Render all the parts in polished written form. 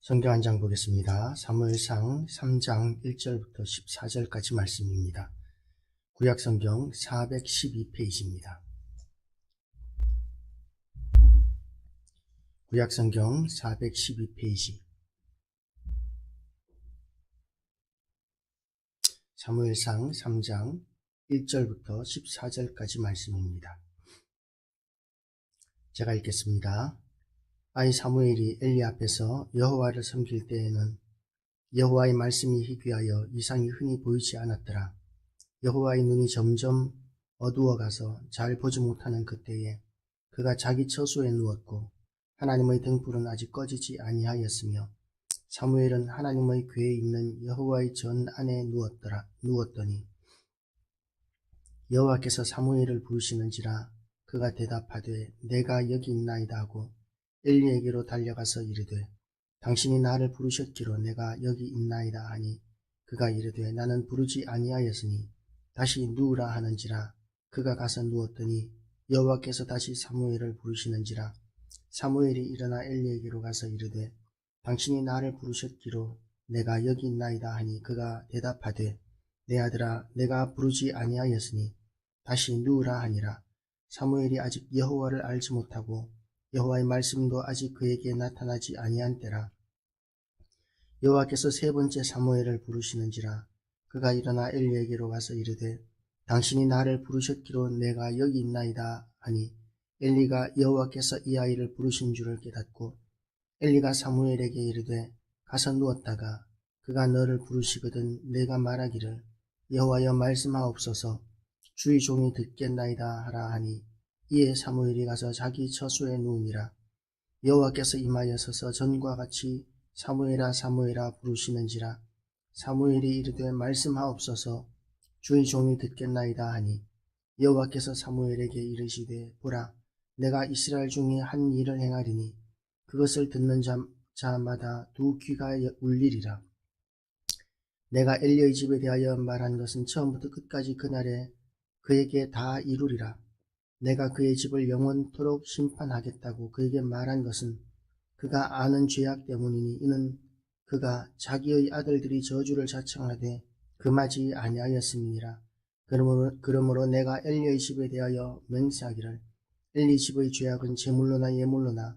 성경 한 장 보겠습니다. 사무엘상 3장 1절부터 14절까지 말씀입니다. 구약성경 412페이지입니다. 구약성경 412페이지. 사무엘상 3장 1절부터 14절까지 말씀입니다. 제가 읽겠습니다. 아이 사무엘이 엘리 앞에서 여호와를 섬길 때에는 여호와의 말씀이 희귀하여 이상이 흔히 보이지 않았더라. 여호와의 눈이 점점 어두워가서 잘 보지 못하는 그때에 그가 자기 처소에 누웠고 하나님의 등불은 아직 꺼지지 아니하였으며 사무엘은 하나님의 궤에 있는 여호와의 전 안에 누웠더니 여호와께서 사무엘을 부르시는지라 그가 대답하되 내가 여기 있나이다 하고 엘리에게로 달려가서 이르되 당신이 나를 부르셨기로 내가 여기 있나이다 하니 그가 이르되 나는 부르지 아니하였으니 다시 누우라 하는지라. 그가 가서 누웠더니 여호와께서 다시 사무엘을 부르시는지라. 사무엘이 일어나 엘리에게로 가서 이르되 당신이 나를 부르셨기로 내가 여기 있나이다 하니 그가 대답하되 내 아들아 내가 부르지 아니하였으니 다시 누우라 하니라. 사무엘이 아직 여호와를 알지 못하고 여호와의 말씀도 아직 그에게 나타나지 아니한 때라. 여호와께서 세 번째 사무엘을 부르시는지라. 그가 일어나 엘리에게로 가서 이르되 당신이 나를 부르셨기로 내가 여기 있나이다 하니 엘리가 여호와께서 이 아이를 부르신 줄을 깨닫고 엘리가 사무엘에게 이르되 가서 누웠다가 그가 너를 부르시거든 내가 말하기를 여호와여 말씀하옵소서 주의 종이 듣겠나이다 하라 하니 이에 사무엘이 가서 자기 처소에 누우니라. 여호와께서 임하여 서서 전과 같이 사무엘아 사무엘아 부르시는지라. 사무엘이 이르되 말씀하옵소서 주의 종이 듣겠나이다 하니 여호와께서 사무엘에게 이르시되 보라 내가 이스라엘 중에 한 일을 행하리니 그것을 듣는 자마다 두 귀가 울리리라. 내가 엘리의 집에 대하여 말한 것은 처음부터 끝까지 그날에 그에게 다 이루리라. 내가 그의 집을 영원토록 심판하겠다고 그에게 말한 것은 그가 아는 죄악 때문이니 이는 그가 자기의 아들들이 저주를 자청하되 금하지 아니하였음이니라. 그러므로 내가 엘리의 집에 대하여 맹세하기를 엘리 집의 죄악은 제물로나 예물로나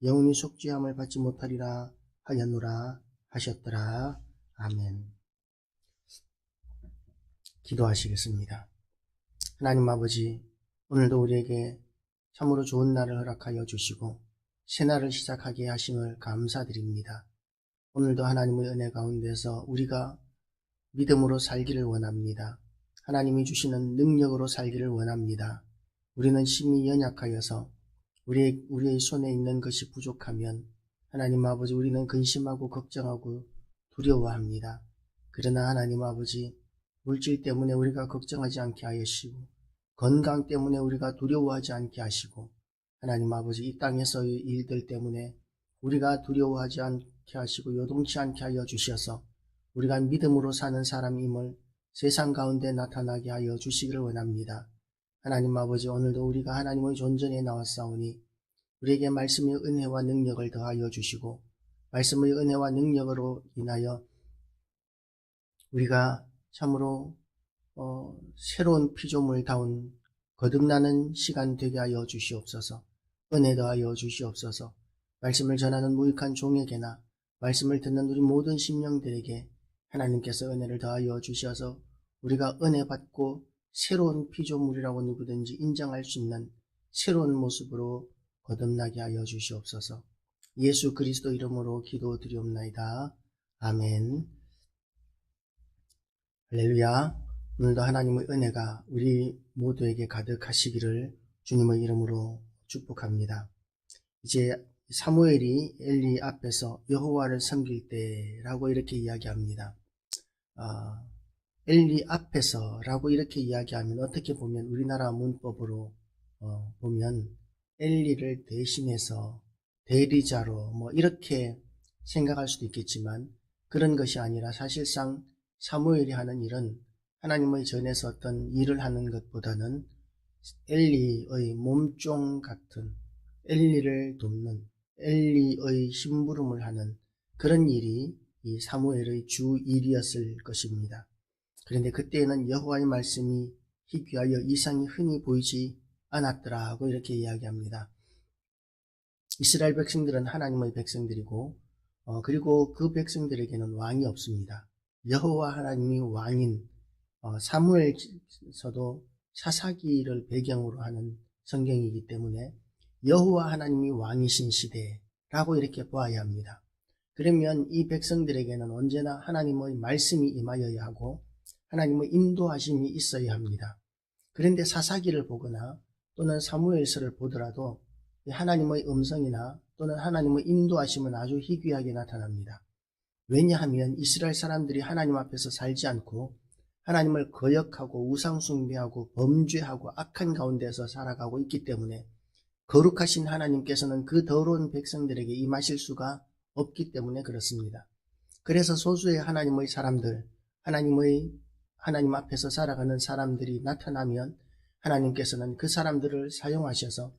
영원히 속죄함을 받지 못하리라 하였노라 하셨더라. 아멘. 기도하시겠습니다. 하나님 아버지, 오늘도 우리에게 참으로 좋은 날을 허락하여 주시고 새날을 시작하게 하심을 감사드립니다. 오늘도 하나님의 은혜 가운데서 우리가 믿음으로 살기를 원합니다. 하나님이 주시는 능력으로 살기를 원합니다. 우리는 심히 연약하여서 우리의 손에 있는 것이 부족하면 하나님 아버지 우리는 근심하고 걱정하고 두려워합니다. 그러나 하나님 아버지 물질 때문에 우리가 걱정하지 않게 하시고 건강 때문에 우리가 두려워하지 않게 하시고 하나님 아버지 이 땅에서의 일들 때문에 우리가 두려워하지 않게 하시고 요동치 않게 하여 주셔서 우리가 믿음으로 사는 사람임을 세상 가운데 나타나게 하여 주시기를 원합니다. 하나님 아버지 오늘도 우리가 하나님의 존전에 나왔사오니 우리에게 말씀의 은혜와 능력을 더하여 주시고 말씀의 은혜와 능력으로 인하여 우리가 참으로 새로운 피조물다운 거듭나는 시간 되게 하여 주시옵소서. 은혜 더하여 주시옵소서. 말씀을 전하는 무익한 종에게나 말씀을 듣는 우리 모든 심령들에게 하나님께서 은혜를 더하여 주셔서 우리가 은혜 받고 새로운 피조물이라고 누구든지 인정할 수 있는 새로운 모습으로 거듭나게 하여 주시옵소서. 예수 그리스도 이름으로 기도드리옵나이다. 아멘. 할렐루야. 오늘도 하나님의 은혜가 우리 모두에게 가득하시기를 주님의 이름으로 축복합니다. 이제 사무엘이 엘리 앞에서 여호와를 섬길 때라고 이렇게 이야기합니다. 엘리 앞에서 라고 이렇게 이야기하면 어떻게 보면 우리나라 문법으로 보면 엘리를 대신해서 대리자로 이렇게 생각할 수도 있겠지만 그런 것이 아니라 사실상 사무엘이 하는 일은 하나님의 전에서 어떤 일을 하는 것보다는 엘리의 몸종 같은 엘리를 돕는 엘리의 심부름을 하는 그런 일이 이 사무엘의 주 일이었을 것입니다. 그런데 그때에는 여호와의 말씀이 희귀하여 이상이 흔히 보이지 않았더라고 이렇게 이야기합니다. 이스라엘 백성들은 하나님의 백성들이고 그리고 그 백성들에게는 왕이 없습니다. 여호와 하나님이 왕인 사무엘서도 사사기를 배경으로 하는 성경이기 때문에 여호와 하나님이 왕이신 시대라고 이렇게 보아야 합니다. 그러면 이 백성들에게는 언제나 하나님의 말씀이 임하여야 하고 하나님의 인도하심이 있어야 합니다. 그런데 사사기를 보거나 또는 사무엘서를 보더라도 하나님의 음성이나 또는 하나님의 인도하심은 아주 희귀하게 나타납니다. 왜냐하면 이스라엘 사람들이 하나님 앞에서 살지 않고 하나님을 거역하고 우상숭배하고 범죄하고 악한 가운데서 살아가고 있기 때문에 거룩하신 하나님께서는 그 더러운 백성들에게 임하실 수가 없기 때문에 그렇습니다. 그래서 소수의 하나님의 사람들, 하나님 앞에서 살아가는 사람들이 나타나면 하나님께서는 그 사람들을 사용하셔서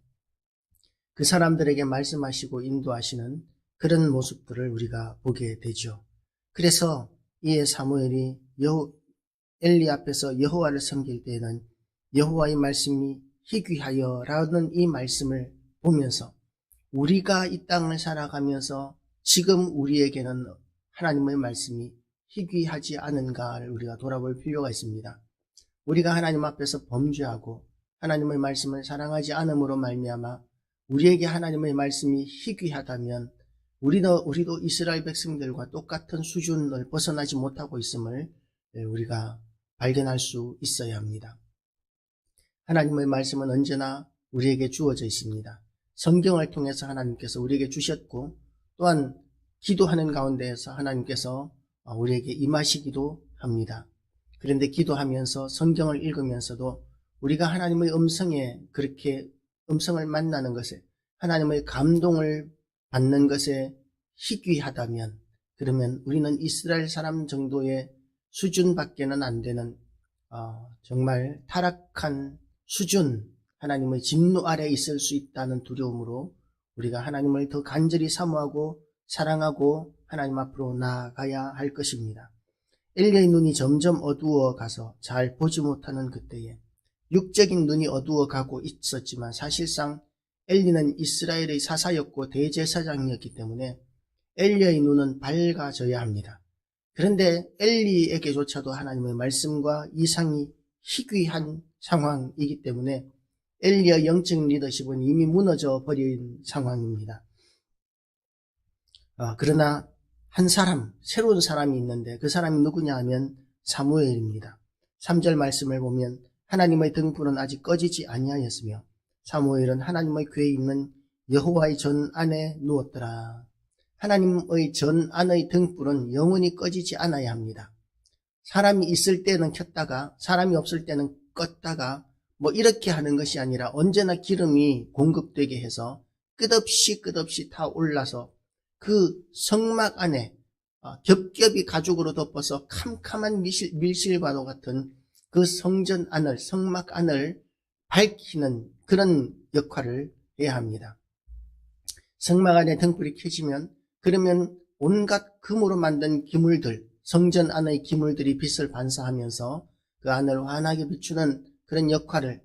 그 사람들에게 말씀하시고 인도하시는 그런 모습들을 우리가 보게 되죠. 그래서 이에 사무엘이 엘리 앞에서 여호와를 섬길 때에는 여호와의 말씀이 희귀하여 라는 이 말씀을 보면서 우리가 이 땅을 살아가면서 지금 우리에게는 하나님의 말씀이 희귀하지 않은가를 우리가 돌아볼 필요가 있습니다. 우리가 하나님 앞에서 범죄하고 하나님의 말씀을 사랑하지 않음으로 말미암아 우리에게 하나님의 말씀이 희귀하다면 우리도 이스라엘 백성들과 똑같은 수준을 벗어나지 못하고 있음을 우리가 발견할 수 있어야 합니다. 하나님의 말씀은 언제나 우리에게 주어져 있습니다. 성경을 통해서 하나님께서 우리에게 주셨고 또한 기도하는 가운데에서 하나님께서 우리에게 임하시기도 합니다. 그런데 기도하면서 성경을 읽으면서도 우리가 하나님의 음성에 그렇게 음성을 만나는 것에 하나님의 감동을 받는 것에 희귀하다면 그러면 우리는 이스라엘 사람 정도의 수준밖에는 안 되는 정말 타락한 수준 하나님의 진노 아래 있을 수 있다는 두려움으로 우리가 하나님을 더 간절히 사모하고 사랑하고 하나님 앞으로 나아가야 할 것입니다. 엘리의 눈이 점점 어두워 가서 잘 보지 못하는 그때에 육적인 눈이 어두워 가고 있었지만 사실상 엘리는 이스라엘의 사사였고 대제사장이었기 때문에 엘리의 눈은 밝아져야 합니다. 그런데 엘리에게조차도 하나님의 말씀과 이상이 희귀한 상황이기 때문에 엘리의 영적 리더십은 이미 무너져 버린 상황입니다. 그러나 한 사람, 새로운 사람이 있는데 그 사람이 누구냐 하면 사무엘입니다. 3절 말씀을 보면 하나님의 등불은 아직 꺼지지 아니하였으며 사무엘은 하나님의 궤에 있는 여호와의 전 안에 누웠더라. 하나님의 전 안의 등불은 영원히 꺼지지 않아야 합니다. 사람이 있을 때는 켰다가 사람이 없을 때는 껐다가 이렇게 하는 것이 아니라 언제나 기름이 공급되게 해서 끝없이 타올라서 그 성막 안에 겹겹이 가죽으로 덮어서 캄캄한 밀실과도 같은 그 성전 안을, 성막 안을 밝히는 그런 역할을 해야 합니다. 성막 안에 등불이 켜지면 그러면 온갖 금으로 만든 기물들, 성전 안의 기물들이 빛을 반사하면서 그 안을 환하게 비추는 그런 역할을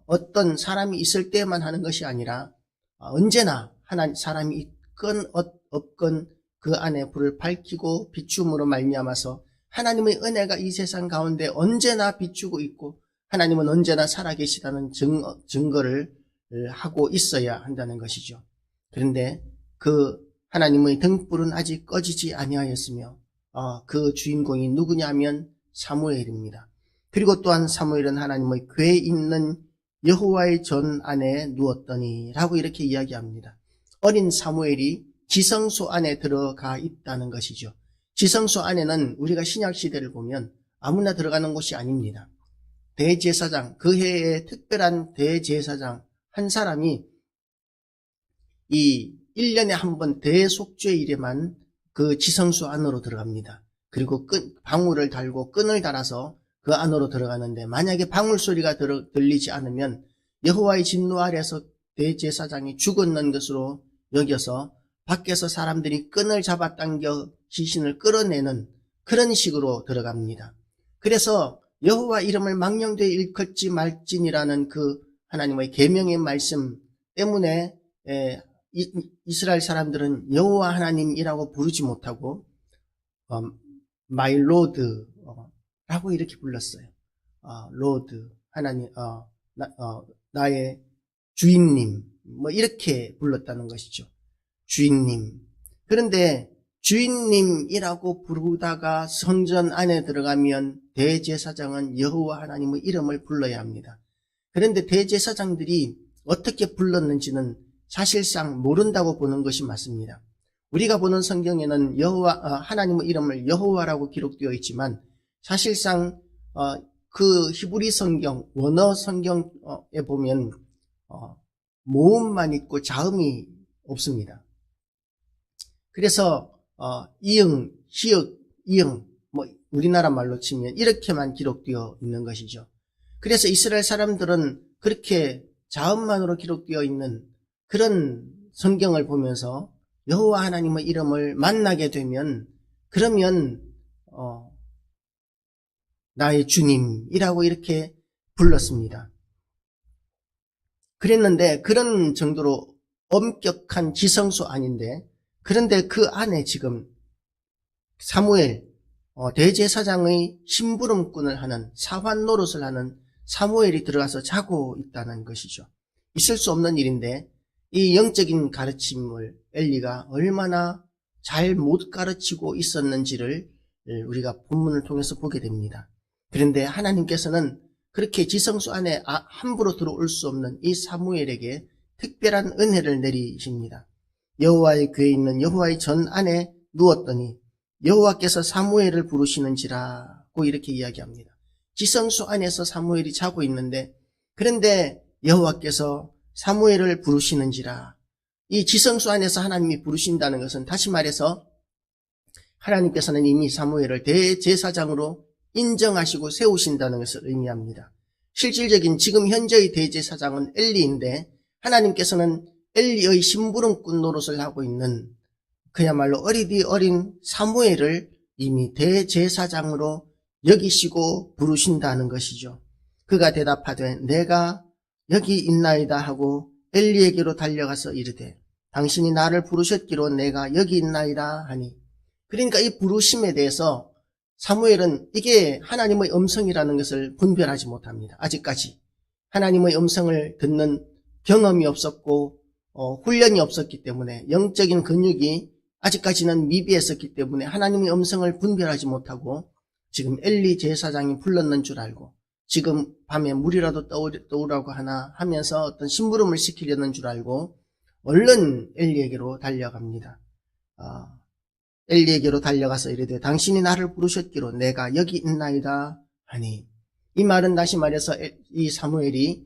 어떤 사람이 있을 때만 하는 것이 아니라 언제나 사람이 있건 없건 그 안에 불을 밝히고 비춤으로 말미암아서 하나님의 은혜가 이 세상 가운데 언제나 비추고 있고 하나님은 언제나 살아계시다는 증거를 하고 있어야 한다는 것이죠. 그런데 그 하나님의 등불은 아직 꺼지지 아니하였으며 그 주인공이 누구냐면 사무엘입니다. 그리고 또한 사무엘은 하나님의 궤에 있는 여호와의 전 안에 누웠더니 라고 이렇게 이야기합니다. 어린 사무엘이 지성소 안에 들어가 있다는 것이죠. 지성소 안에는 우리가 신약시대를 보면 아무나 들어가는 곳이 아닙니다. 대제사장, 그 해의 특별한 대제사장 한 사람이 이 1년에 한 번 대속죄일에만 그 지성소 안으로 들어갑니다. 그리고 방울을 달고 끈을 달아서 그 안으로 들어가는데 만약에 방울 소리가 들리지 않으면 여호와의 진노 아래서 대제사장이 죽었는 것으로 여겨서 밖에서 사람들이 끈을 잡아당겨 귀신을 끌어내는 그런 식으로 들어갑니다. 그래서 여호와 이름을 망령되이 일컫지 말지니라는 그 하나님의 계명의 말씀 때문에 이스라엘 사람들은 여호와 하나님이라고 부르지 못하고 마이 로드 라고 이렇게 불렀어요. 로드 하나님 나의 주인님 뭐 이렇게 불렀다는 것이죠. 주인님. 그런데 주인님이라고 부르다가 성전 안에 들어가면 대제사장은 여호와 하나님의 이름을 불러야 합니다. 그런데 대제사장들이 어떻게 불렀는지는 사실상 모른다고 보는 것이 맞습니다. 우리가 보는 성경에는 하나님의 이름을 여호와라고 기록되어 있지만 사실상 그 히브리 성경, 원어 성경에 보면 모음만 있고 자음이 없습니다. 그래서 이응, 히읗, 이응, 뭐 우리나라 말로 치면 이렇게만 기록되어 있는 것이죠. 그래서 이스라엘 사람들은 그렇게 자음만으로 기록되어 있는 그런 성경을 보면서 여호와 하나님의 이름을 만나게 되면 그러면 나의 주님이라고 이렇게 불렀습니다. 그랬는데 그런 정도로 엄격한 지성소 아닌데 그런데 그 안에 지금 사무엘 대제사장의 심부름꾼을 하는 사환 노릇을 하는 사무엘이 들어가서 자고 있다는 것이죠. 있을 수 없는 일인데 이 영적인 가르침을 엘리가 얼마나 잘 못 가르치고 있었는지를 우리가 본문을 통해서 보게 됩니다. 그런데 하나님께서는 그렇게 지성소 안에 함부로 들어올 수 없는 이 사무엘에게 특별한 은혜를 내리십니다. 여호와의 궤에 있는 여호와의 전 안에 누웠더니 여호와께서 사무엘을 부르시는지라고 이렇게 이야기합니다. 지성소 안에서 사무엘이 자고 있는데 그런데 여호와께서 사무엘을 부르시는지라. 이 지성소 안에서 하나님이 부르신다는 것은 다시 말해서 하나님께서는 이미 사무엘을 대제사장으로 인정하시고 세우신다는 것을 의미합니다. 실질적인 지금 현재의 대제사장은 엘리인데 하나님께서는 엘리의 심부름꾼 노릇을 하고 있는 그야말로 어리디 어린 사무엘을 이미 대제사장으로 여기시고 부르신다는 것이죠. 그가 대답하되 내가 여기 있나이다 하고 엘리에게로 달려가서 이르되 당신이 나를 부르셨기로 내가 여기 있나이다 하니. 그러니까 이 부르심에 대해서 사무엘은 이게 하나님의 음성이라는 것을 분별하지 못합니다. 아직까지 하나님의 음성을 듣는 경험이 없었고 훈련이 없었기 때문에 영적인 근육이 아직까지는 미비했었기 때문에 하나님의 음성을 분별하지 못하고 지금 엘리 제사장이 불렀는 줄 알고 지금 밤에 물이라도 떠오라고 하나 하면서 어떤 심부름을 시키려는 줄 알고 얼른 엘리에게로 달려갑니다. 엘리에게로 달려가서 이르되 당신이 나를 부르셨기로 내가 여기 있나이다 하니. 이 말은 다시 말해서 이 사무엘이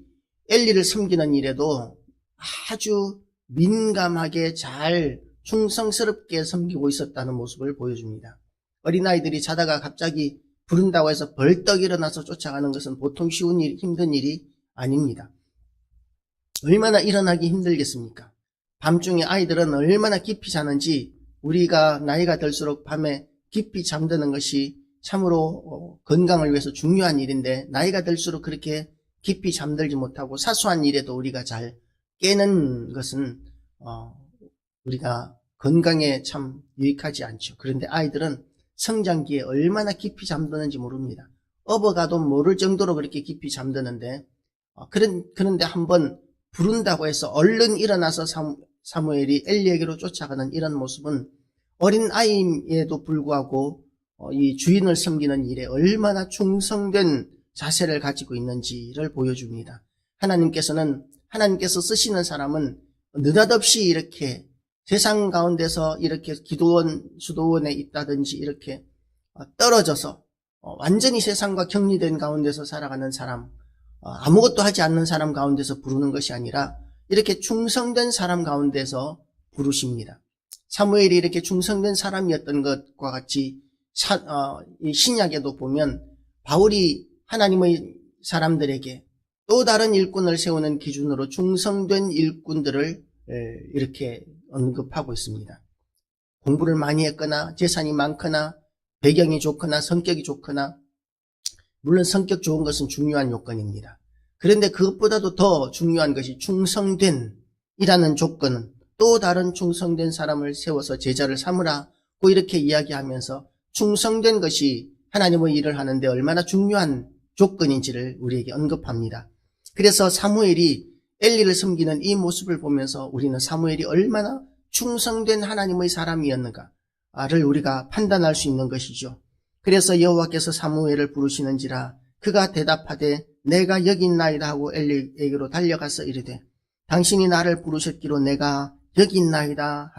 엘리를 섬기는 일에도 아주 민감하게 잘 충성스럽게 섬기고 있었다는 모습을 보여줍니다. 어린아이들이 자다가 갑자기 부른다고 해서 벌떡 일어나서 쫓아가는 것은 보통 쉬운 일, 힘든 일이 아닙니다. 얼마나 일어나기 힘들겠습니까? 밤중에 아이들은 얼마나 깊이 자는지 우리가 나이가 들수록 밤에 깊이 잠드는 것이 참으로 건강을 위해서 중요한 일인데 나이가 들수록 그렇게 깊이 잠들지 못하고 사소한 일에도 우리가 잘 깨는 것은 우리가 건강에 참 유익하지 않죠. 그런데 아이들은 성장기에 얼마나 깊이 잠드는지 모릅니다. 업어가도 모를 정도로 그렇게 깊이 잠드는데 그런데 한번 부른다고 해서 얼른 일어나서 사무엘이 엘리에게로 쫓아가는 이런 모습은 어린 아이에도 불구하고 이 주인을 섬기는 일에 얼마나 충성된 자세를 가지고 있는지를 보여줍니다. 하나님께서 쓰시는 사람은 느닷없이 이렇게 세상 가운데서 이렇게 기도원, 수도원에 있다든지 이렇게 떨어져서 완전히 세상과 격리된 가운데서 살아가는 사람, 아무것도 하지 않는 사람 가운데서 부르는 것이 아니라 이렇게 충성된 사람 가운데서 부르십니다. 사무엘이 이렇게 충성된 사람이었던 것과 같이 이 신약에도 보면 바울이 하나님의 사람들에게 또 다른 일꾼을 세우는 기준으로 충성된 일꾼들을 이렇게 언급하고 있습니다. 공부를 많이 했거나 재산이 많거나 배경이 좋거나 성격이 좋거나, 물론 성격 좋은 것은 중요한 요건입니다. 그런데 그것보다도 더 중요한 것이 충성된 이라는 조건은, 또 다른 충성된 사람을 세워서 제자를 삼으라고 이렇게 이야기하면서 충성된 것이 하나님의 일을 하는데 얼마나 중요한 조건인지를 우리에게 언급합니다. 그래서 사무엘이 엘리를 섬기는 이 모습을 보면서 우리는 사무엘이 얼마나 충성된 하나님의 사람이었는가를 우리가 판단할 수 있는 것이죠. 그래서 여호와께서 사무엘을 부르시는지라 그가 대답하되 내가 여기 있나이다 하고 엘리에게로 달려가서 이르되 당신이 나를 부르셨기로 내가 여기 있나이다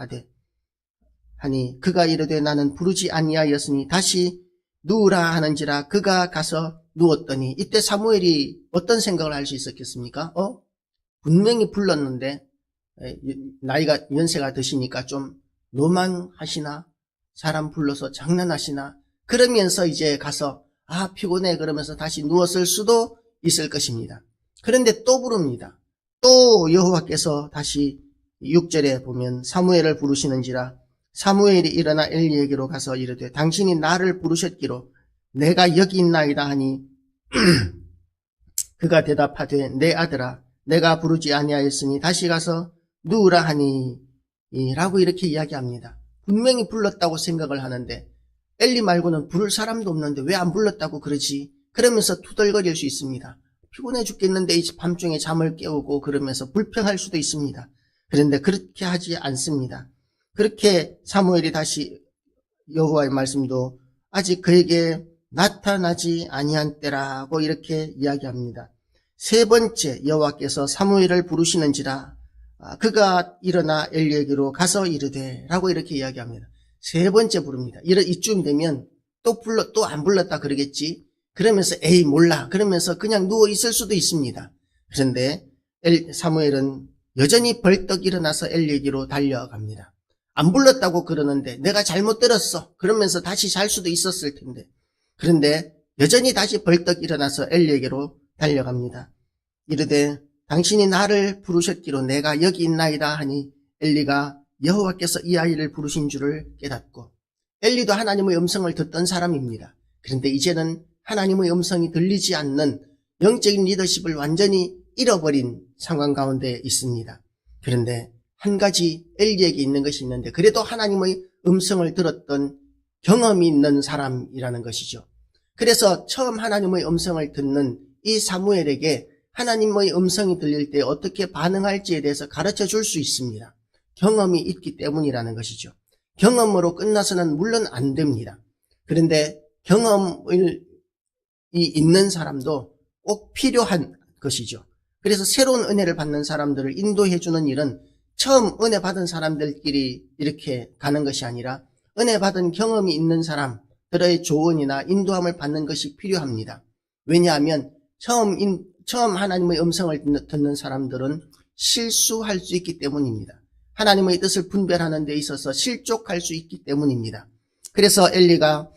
하니 그가 이르되 나는 부르지 아니하였으니 다시 누우라 하는지라 그가 가서 누웠더니, 이때 사무엘이 어떤 생각을 할 수 있었겠습니까? 분명히 불렀는데 나이가 연세가 드시니까 좀 노망하시나, 사람 불러서 장난하시나, 그러면서 이제 가서 피곤해 그러면서 다시 누웠을 수도 있을 것입니다. 그런데 또 부릅니다. 또 여호와께서 다시 6절에 보면 사무엘을 부르시는지라 사무엘이 일어나 엘리에게로 가서 이르되 당신이 나를 부르셨기로 내가 여기 있나이다 하니 그가 대답하되 내 아들아 내가 부르지 아니하였으니 다시 가서 누우라 하니 라고 이렇게 이야기합니다. 분명히 불렀다고 생각을 하는데 엘리 말고는 부를 사람도 없는데 왜 안 불렀다고 그러지? 그러면서 투덜거릴 수 있습니다. 피곤해 죽겠는데 이제 밤중에 잠을 깨우고 그러면서 불평할 수도 있습니다. 그런데 그렇게 하지 않습니다. 그렇게 사무엘이 다시 여호와의 말씀도 아직 그에게 나타나지 아니한 때라고 이렇게 이야기합니다. 세 번째, 여호와께서 사무엘을 부르시는지라 그가 일어나 엘리에게로 가서 이르되 라고 이렇게 이야기합니다. 세 번째 부릅니다. 이쯤 되면 또 안 불렀다 그러겠지. 그러면서 에이 몰라 그러면서 그냥 누워 있을 수도 있습니다. 그런데 사무엘은 여전히 벌떡 일어나서 엘리에게로 달려갑니다. 안 불렀다고 그러는데 내가 잘못 들었어 그러면서 다시 잘 수도 있었을 텐데, 그런데 여전히 다시 벌떡 일어나서 엘리에게로 달려갑니다. 이르되 당신이 나를 부르셨기로 내가 여기 있나이다 하니 엘리가 여호와께서 이 아이를 부르신 줄을 깨닫고, 엘리도 하나님의 음성을 듣던 사람입니다. 그런데 이제는 하나님의 음성이 들리지 않는 영적인 리더십을 완전히 잃어버린 상황 가운데 있습니다. 그런데 한 가지 엘리에게 있는 것이 있는데, 그래도 하나님의 음성을 들었던 경험이 있는 사람이라는 것이죠. 그래서 처음 하나님의 음성을 듣는 이 사무엘에게 하나님의 음성이 들릴 때 어떻게 반응할지에 대해서 가르쳐 줄 수 있습니다. 경험이 있기 때문이라는 것이죠. 경험으로 끝나서는 물론 안 됩니다. 그런데 경험이 있는 사람도 꼭 필요한 것이죠. 그래서 새로운 은혜를 받는 사람들을 인도해 주는 일은 처음 은혜 받은 사람들끼리 이렇게 가는 것이 아니라 은혜 받은 경험이 있는 사람들의 조언이나 인도함을 받는 것이 필요합니다. 왜냐하면 처음 하나님의 음성을 듣는 사람들은 실수할 수 있기 때문입니다. 하나님의 뜻을 분별하는 데 있어서 실족할 수 있기 때문입니다. 그래서 엘리가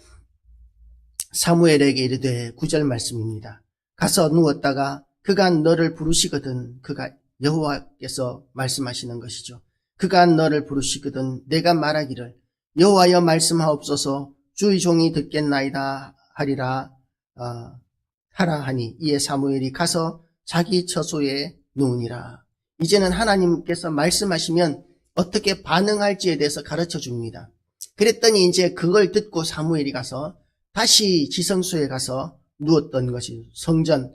사무엘에게 이르되 9절 말씀입니다. 가서 누웠다가 그가 너를 부르시거든, 그가 여호와께서 말씀하시는 것이죠. 그가 너를 부르시거든 내가 말하기를 여호와여 말씀하옵소서 주의 종이 듣겠나이다 하리라 하라 하니 이에 사무엘이 가서 자기 처소에 누우니라. 이제는 하나님께서 말씀하시면 어떻게 반응할지에 대해서 가르쳐 줍니다. 그랬더니 이제 그걸 듣고 사무엘이 가서 다시 지성소에 가서 누웠던 것이 성전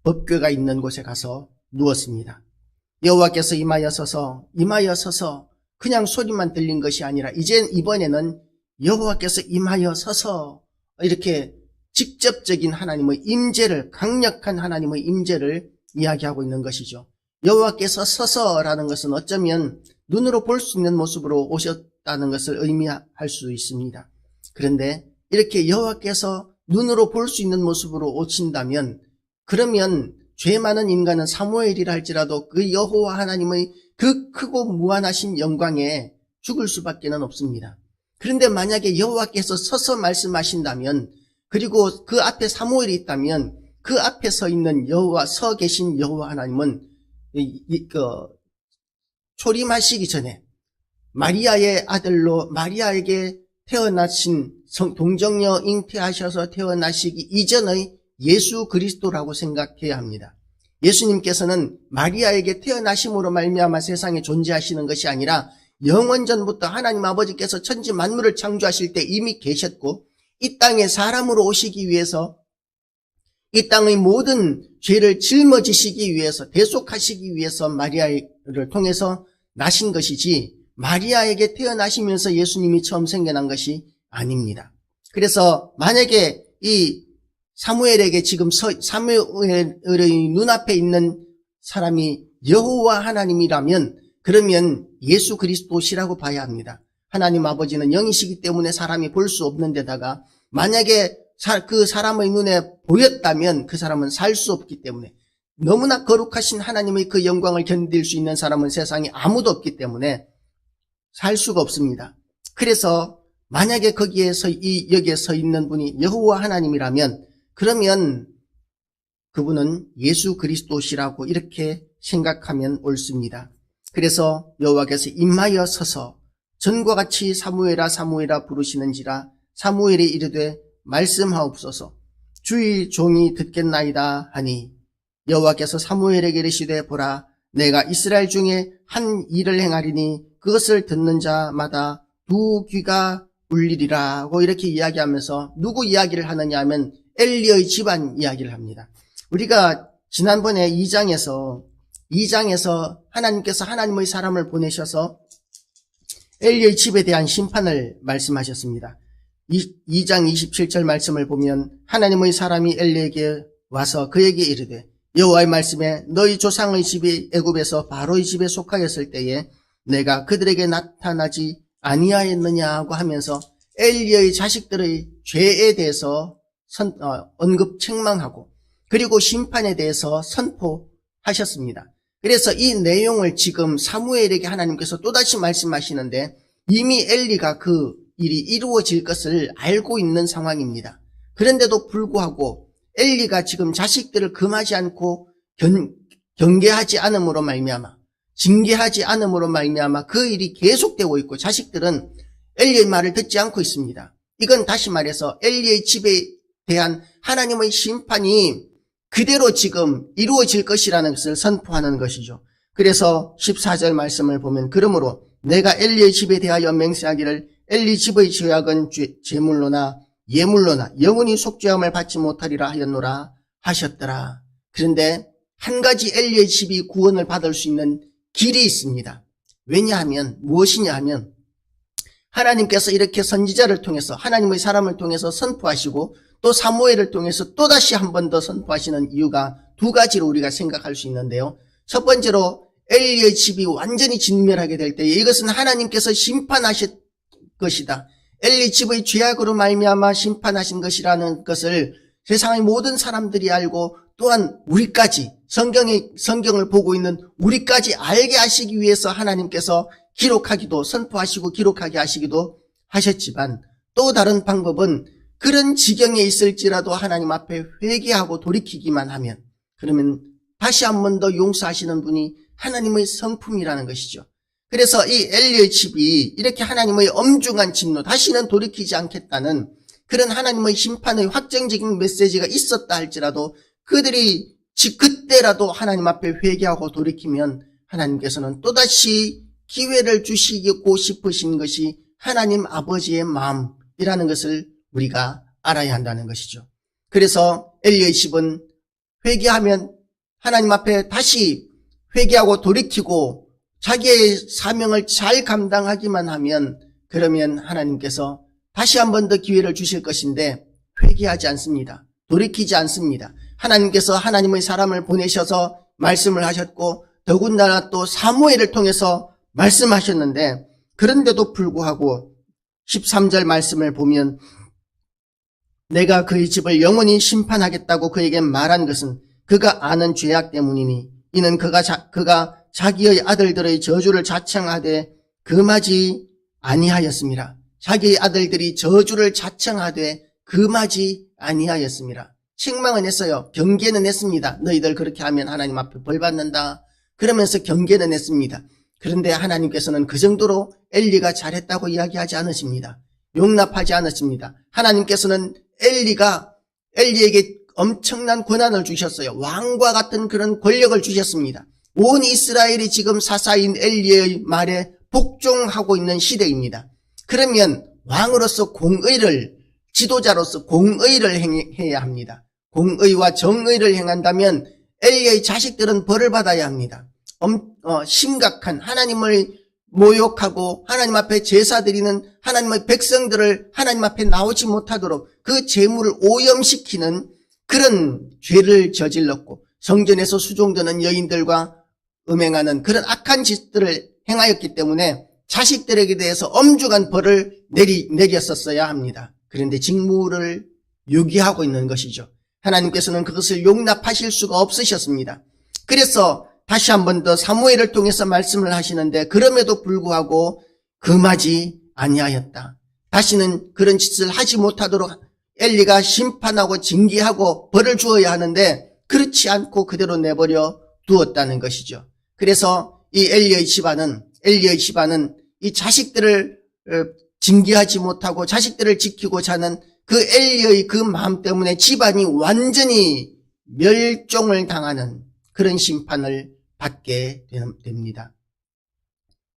법궤가 있는 곳에 가서 누웠습니다. 여호와께서 임하여 서서 그냥 소리만 들린 것이 아니라 이번에는 여호와께서 임하여 서서 이렇게 직접적인 하나님의 임재를, 강력한 하나님의 임재를 이야기하고 있는 것이죠. 여호와께서 서서라는 것은 어쩌면 눈으로 볼 수 있는 모습으로 오셨다는 것을 의미할 수 있습니다. 그런데 이렇게 여호와께서 눈으로 볼 수 있는 모습으로 오신다면, 그러면 죄 많은 인간은 사무엘이라 할지라도 그 여호와 하나님의 그 크고 무한하신 영광에 죽을 수밖에 없습니다. 그런데 만약에 여호와께서 서서 말씀하신다면, 그리고 그 앞에 사무엘이 있다면 그 앞에 서 있는 서 계신 여호와 하나님은 초림하시기 전에 마리아의 아들로 마리아에게 태어나신 동정녀 잉태하셔서 태어나시기 이전의 예수 그리스도라고 생각해야 합니다. 예수님께서는 마리아에게 태어나심으로 말미암아 세상에 존재하시는 것이 아니라 영원전부터 하나님 아버지께서 천지 만물을 창조하실 때 이미 계셨고, 이 땅에 사람으로 오시기 위해서 이 땅의 모든 죄를 짊어지시기 위해서, 대속하시기 위해서 마리아를 통해서 나신 것이지, 마리아에게 태어나시면서 예수님이 처음 생겨난 것이 아닙니다. 그래서 만약에 이 사무엘에게 지금 사무엘의 눈앞에 있는 사람이 여호와 하나님이라면 그러면 예수 그리스도시라고 봐야 합니다. 하나님 아버지는 영이시기 때문에 사람이 볼 수 없는 데다가 만약에 그 사람의 눈에 보였다면 그 사람은 살 수 없기 때문에, 너무나 거룩하신 하나님의 그 영광을 견딜 수 있는 사람은 세상에 아무도 없기 때문에 살 수가 없습니다. 그래서 만약에 여기에 서 있는 분이 여호와 하나님이라면 그러면 그분은 예수 그리스도시라고 이렇게 생각하면 옳습니다. 그래서 여호와께서 임하여 서서 전과 같이 사무엘아 사무엘아 부르시는지라 사무엘이 이르되 말씀하옵소서 주의 종이 듣겠나이다 하니, 여호와께서 사무엘에게 이르시되 보라 내가 이스라엘 중에 한 일을 행하리니 그것을 듣는 자마다 두 귀가 울리리라고 이렇게 이야기하면서 누구 이야기를 하느냐 하면 엘리의 집안 이야기를 합니다. 우리가 지난번에 2장에서 하나님께서 하나님의 사람을 보내셔서 엘리의 집에 대한 심판을 말씀하셨습니다. 2장 27절 말씀을 보면 하나님의 사람이 엘리에게 와서 그에게 이르되 여호와의 말씀에 너희 조상의 집이 애굽에서 바로의 집에 속하였을 때에 내가 그들에게 나타나지 아니하였느냐고 하면서 엘리의 자식들의 죄에 대해서 언급 책망하고 그리고 심판에 대해서 선포하셨습니다. 그래서 이 내용을 지금 사무엘에게 하나님께서 또다시 말씀하시는데 이미 엘리가 그 일이 이루어질 것을 알고 있는 상황입니다. 그런데도 불구하고 엘리가 지금 자식들을 금하지 않고 경계하지 않음으로 말미암아, 징계하지 않음으로 말미암아 그 일이 계속되고 있고 자식들은 엘리의 말을 듣지 않고 있습니다. 이건 다시 말해서 엘리의 집에 대한 하나님의 심판이 그대로 지금 이루어질 것이라는 것을 선포하는 것이죠. 그래서 14절 말씀을 보면 그러므로 내가 엘리의 집에 대하여 맹세하기를 엘리 집의 죄악은 제물로나 예물로나 영원히 속죄함을 받지 못하리라 하였노라 하셨더라. 그런데 한 가지 엘리의 집이 구원을 받을 수 있는 길이 있습니다. 왜냐하면 무엇이냐 하면 하나님께서 이렇게 선지자를 통해서 하나님의 사람을 통해서 선포하시고 또 사무엘을 통해서 또다시 한 번 더 선포하시는 이유가 두 가지로 우리가 생각할 수 있는데요. 첫 번째로 엘리의 집이 완전히 진멸하게 될 때에 이것은 하나님께서 심판하실 것이다. 엘리 집의 죄악으로 말미암아 심판하신 것이라는 것을 세상의 모든 사람들이 알고 또한 우리까지 성경을 보고 있는 우리까지 알게 하시기 위해서 하나님께서 기록하기도 선포하시고 기록하게 하시기도 하셨지만 또 다른 방법은 그런 지경에 있을지라도 하나님 앞에 회개하고 돌이키기만 하면 그러면 다시 한 번 더 용서하시는 분이 하나님의 성품이라는 것이죠. 그래서 이 엘리의 집이 이렇게 하나님의 엄중한 진노, 다시는 돌이키지 않겠다는 그런 하나님의 심판의 확정적인 메시지가 있었다 할지라도 그들이 그때라도 하나님 앞에 회개하고 돌이키면 하나님께서는 또다시 기회를 주시고 싶으신 것이 하나님 아버지의 마음이라는 것을 우리가 알아야 한다는 것이죠. 그래서 엘리의 집은 회개하면 하나님 앞에 다시 회개하고 돌이키고 자기의 사명을 잘 감당하기만 하면 그러면 하나님께서 다시 한 번 더 기회를 주실 것인데 회개하지 않습니다. 돌이키지 않습니다. 하나님께서 하나님의 사람을 보내셔서 말씀을 하셨고 더군다나 또 사무엘을 통해서 말씀하셨는데 그런데도 불구하고 13절 말씀을 보면 내가 그의 집을 영원히 심판하겠다고 그에게 말한 것은 그가 아는 죄악 때문이니 이는 그가 자기의 아들들의 저주를 자청하되 금하지 아니하였습니다. 자기의 아들들이 저주를 자청하되 금하지 아니하였습니다. 책망은 했어요. 경계는 했습니다. 너희들 그렇게 하면 하나님 앞에 벌 받는다. 그러면서 경계는 했습니다. 그런데 하나님께서는 그 정도로 엘리가 잘했다고 이야기하지 않으십니다. 용납하지 않으십니다. 하나님께서는 엘리에게 엄청난 권한을 주셨어요. 왕과 같은 그런 권력을 주셨습니다. 온 이스라엘이 지금 사사인 엘리의 말에 복종하고 있는 시대입니다. 그러면 왕으로서 지도자로서 공의를 해야 합니다. 공의와 정의를 행한다면 엘리의 자식들은 벌을 받아야 합니다. 심각한 하나님을 모욕하고 하나님 앞에 제사 드리는 하나님의 백성들을 하나님 앞에 나오지 못하도록 그 재물을 오염시키는 그런 죄를 저질렀고 성전에서 수종드는 여인들과 음행하는 그런 악한 짓들을 행하였기 때문에 자식들에게 대해서 엄중한 벌을 내렸었어야 합니다. 그런데 직무를 유기하고 있는 것이죠. 하나님께서는 그것을 용납하실 수가 없으셨습니다. 그래서 다시 한 번 더 사무엘을 통해서 말씀을 하시는데 그럼에도 불구하고 금하지 아니하였다. 다시는 그런 짓을 하지 못하도록 엘리가 심판하고 징계하고 벌을 주어야 하는데 그렇지 않고 그대로 내버려 두었다는 것이죠. 그래서 이 엘리의 집안은 이 자식들을 징계하지 못하고 자식들을 지키고자 하는 그 엘리의 그 마음 때문에 집안이 완전히 멸종을 당하는 그런 심판을 받게 됩니다.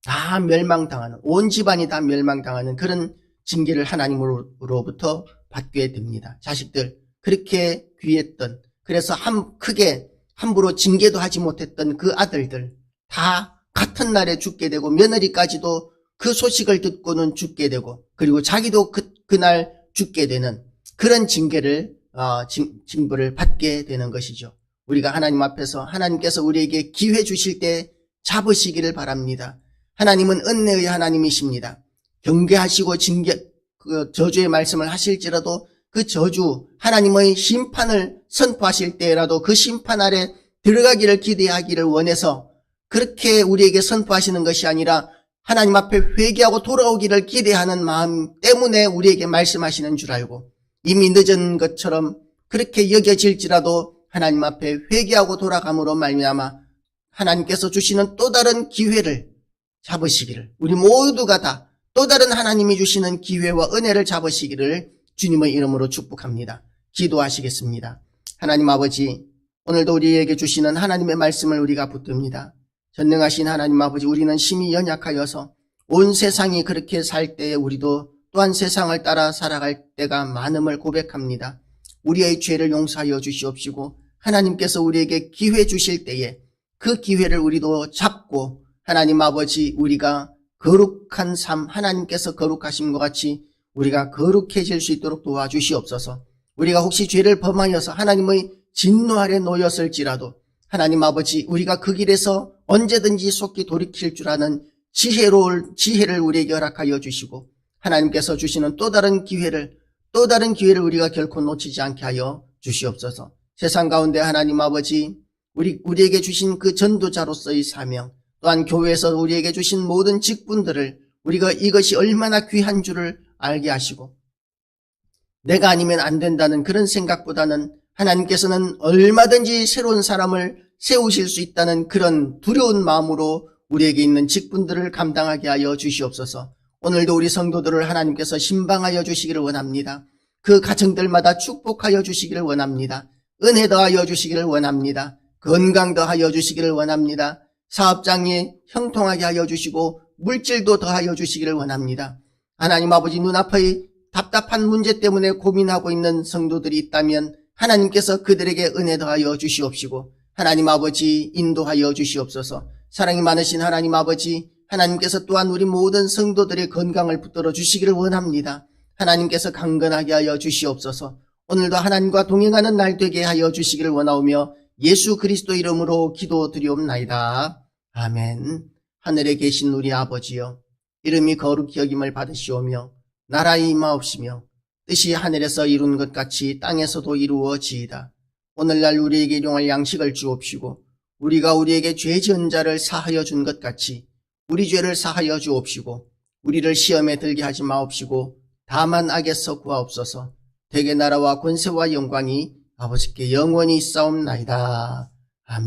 다 멸망당하는, 온 집안이 다 멸망당하는 그런 징계를 하나님으로부터 받게 됩니다. 자식들, 그렇게 귀했던, 그래서 크게 함부로 징계도 하지 못했던 그 아들들 다 같은 날에 죽게 되고 며느리까지도 그 소식을 듣고는 죽게 되고 그리고 자기도 그날 죽게 되는 그런 징부를 받게 되는 것이죠. 우리가 하나님 앞에서 하나님께서 우리에게 기회 주실 때 잡으시기를 바랍니다. 하나님은 은혜의 하나님이십니다. 경계하시고 저주의 말씀을 하실지라도 그 저주, 하나님의 심판을 선포하실 때라도 그 심판 아래 들어가기를 기대하기를 원해서 그렇게 우리에게 선포하시는 것이 아니라 하나님 앞에 회개하고 돌아오기를 기대하는 마음 때문에 우리에게 말씀하시는 줄 알고 이미 늦은 것처럼 그렇게 여겨질지라도 하나님 앞에 회개하고 돌아감으로 말미암아 하나님께서 주시는 또 다른 기회를 잡으시기를, 우리 모두가 다 또 다른 하나님이 주시는 기회와 은혜를 잡으시기를 주님의 이름으로 축복합니다. 기도하시겠습니다. 하나님 아버지, 오늘도 우리에게 주시는 하나님의 말씀을 우리가 붙듭니다. 전능하신 하나님 아버지, 우리는 심히 연약하여서 온 세상이 그렇게 살 때에 우리도 또한 세상을 따라 살아갈 때가 많음을 고백합니다. 우리의 죄를 용서하여 주시옵시고 하나님께서 우리에게 기회 주실 때에 그 기회를 우리도 잡고 하나님 아버지, 우리가 거룩한 삶, 하나님께서 거룩하심과 같이 우리가 거룩해질 수 있도록 도와주시옵소서. 우리가 혹시 죄를 범하여서 하나님의 진노 아래 놓였을지라도 하나님 아버지, 우리가 그 길에서 언제든지 속히 돌이킬 줄 아는 지혜를 우리에게 허락하여 주시고 하나님께서 주시는 또 다른 기회를 우리가 결코 놓치지 않게 하여 주시옵소서. 세상 가운데 하나님 아버지, 우리에게 주신 그 전도자로서의 사명, 또한 교회에서 우리에게 주신 모든 직분들을 우리가 이것이 얼마나 귀한 줄을 알게 하시고 내가 아니면 안 된다는 그런 생각보다는 하나님께서는 얼마든지 새로운 사람을 세우실 수 있다는 그런 두려운 마음으로 우리에게 있는 직분들을 감당하게 하여 주시옵소서. 오늘도 우리 성도들을 하나님께서 신방하여 주시기를 원합니다. 그 가정들마다 축복하여 주시기를 원합니다. 은혜 더하여 주시기를 원합니다. 건강 더하여 주시기를 원합니다. 사업장이 형통하게 하여 주시고 물질도 더하여 주시기를 원합니다. 하나님 아버지, 눈앞의 답답한 문제 때문에 고민하고 있는 성도들이 있다면 하나님께서 그들에게 은혜 더하여 주시옵시고 하나님 아버지 인도하여 주시옵소서. 사랑이 많으신 하나님 아버지, 하나님께서 또한 우리 모든 성도들의 건강을 붙들어 주시기를 원합니다. 하나님께서 강건하게 하여 주시옵소서. 오늘도 하나님과 동행하는 날 되게 하여 주시기를 원하오며 예수 그리스도 이름으로 기도드리옵나이다. 아멘. 하늘에 계신 우리 아버지여, 이름이 거룩히 여김을 받으시오며 나라의 임하옵시며 뜻이 하늘에서 이룬 것 같이 땅에서도 이루어지이다. 오늘날 우리에게 일용할 양식을 주옵시고 우리가 우리에게 죄 지은 자를 사하여 준 것 같이 우리 죄를 사하여 주옵시고 우리를 시험에 들게 하지 마옵시고 다만 악에서 구하옵소서. 대개 나라와 권세와 영광이 아버지께 영원히 있사옵나이다. 아멘.